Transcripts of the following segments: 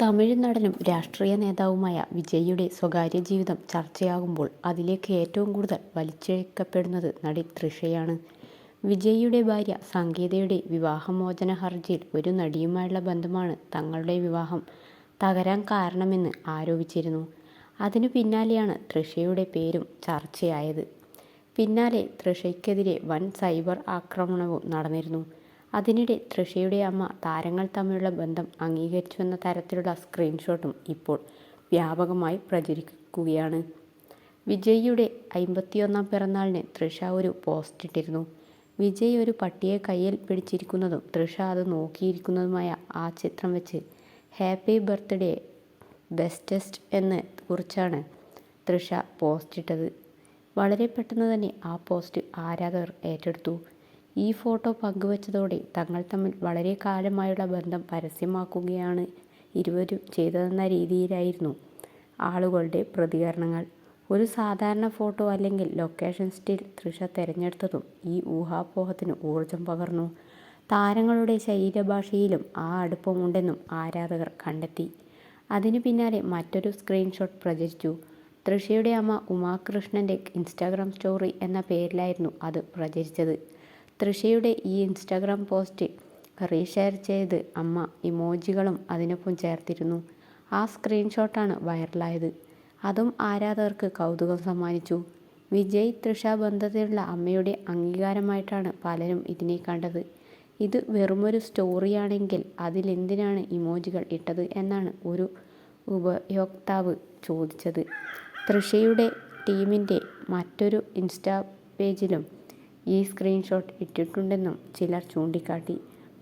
തമിഴ് നടനും രാഷ്ട്രീയ നേതാവുമായ വിജയിയുടെ സ്വകാര്യ ജീവിതം ചർച്ചയാകുമ്പോൾ അതിലേക്ക് ഏറ്റവും കൂടുതൽ വലിച്ചിഴക്കപ്പെടുന്നത് നടി തൃഷയാണ്. വിജയിയുടെ ഭാര്യ സംഗീതയുടെ വിവാഹമോചന ഹർജിയിൽ ഒരു നടിയുമായുള്ള ബന്ധമാണ് തങ്ങളുടെ വിവാഹം തകരാൻ കാരണമെന്ന് ആരോപിച്ചിരുന്നു. അതിനു പിന്നാലെയാണ് തൃഷയുടെ പേരും ചർച്ചയായത്. പിന്നാലെ തൃഷയ്ക്കെതിരെ വൻ സൈബർ ആക്രമണവും നടന്നിരുന്നു. അതിനിടെ തൃഷയുടെ അമ്മ താരങ്ങൾ തമ്മിലുള്ള ബന്ധം അംഗീകരിച്ചുവെന്ന തരത്തിലുള്ള സ്ക്രീൻഷോട്ടും ഇപ്പോൾ വ്യാപകമായി പ്രചരിക്കുകയാണ്. വിജയിയുടെ 51ാം പിറന്നാളിന് തൃഷ ഒരു പോസ്റ്റ് ഇട്ടിരുന്നു. വിജയ് ഒരു പട്ടിയെ കയ്യിൽ പിടിച്ചിരിക്കുന്നതും തൃഷ അത് നോക്കിയിരിക്കുന്നതുമായ ആ ചിത്രം വെച്ച് ഹാപ്പി ബർത്ത്ഡേ ബെസ്റ്റസ്റ്റ് എന്ന് കുറിച്ചാണ് തൃഷ പോസ്റ്റ് ഇട്ടത്. വളരെ പെട്ടെന്ന് തന്നെ ആ പോസ്റ്റ് ആരാധകർ ഏറ്റെടുത്തു. ഈ ഫോട്ടോ പങ്കുവച്ചതോടെ തങ്ങൾ തമ്മിൽ വളരെ കാലമായുള്ള ബന്ധം പരസ്യമാക്കുകയാണ് ഇരുവരും ചെയ്തതെന്ന രീതിയിലായിരുന്നു ആളുകളുടെ പ്രതികരണങ്ങൾ. ഒരു സാധാരണ ഫോട്ടോ അല്ലെങ്കിൽ ലൊക്കേഷൻ സ്റ്റിൽ തൃഷ തിരഞ്ഞെടുത്തതും ഈ ഊഹാപോഹത്തിന് ഊർജം പകർന്നു. താരങ്ങളുടെ ശരീരഭാഷയിലും ആ അടുപ്പമുണ്ടെന്നും ആരാധകർ കണ്ടെത്തി. അതിനു പിന്നാലെ മറ്റൊരു സ്ക്രീൻഷോട്ട് പ്രചരിച്ചു. തൃഷയുടെ അമ്മ ഉമാകൃഷ്ണൻ്റെ ഇൻസ്റ്റാഗ്രാം സ്റ്റോറി എന്ന പേരിലായിരുന്നു അത് പ്രചരിച്ചത്. തൃഷയുടെ ഈ ഇൻസ്റ്റാഗ്രാം പോസ്റ്റ് റീഷെയർ ചെയ്ത് അമ്മ ഇമോജികളും അതിനൊപ്പം ചേർത്തിരുന്നു. ആ സ്ക്രീൻഷോട്ടാണ് വൈറലായത്. അതും ആരാധകർക്ക് കൗതുകം സമ്മാനിച്ചു. വിജയ് തൃഷ ബന്ധത്തിലുള്ള അമ്മയുടെ അംഗീകാരമായിട്ടാണ് പലരും ഇതിനെ കണ്ടത്. ഇത് വെറുമൊരു സ്റ്റോറിയാണെങ്കിൽ അതിലെന്തിനാണ് ഇമോജികൾ ഇട്ടത് എന്നാണ് ഒരു ഉപയോക്താവ് ചോദിച്ചത്. തൃഷയുടെ ടീമിൻ്റെ മറ്റൊരു ഇൻസ്റ്റാ പേജിലും ഈ സ്ക്രീൻഷോട്ട് ഇട്ടിട്ടുണ്ടെന്നും ചിലർ ചൂണ്ടിക്കാട്ടി.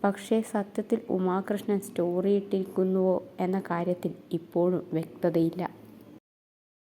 പക്ഷേ സത്യത്തിൽ ഉമാകൃഷ്ണൻ സ്റ്റോറി ഇട്ടിരിക്കുന്നുവോ എന്ന കാര്യത്തിൽ ഇപ്പോഴും വ്യക്തതയില്ല.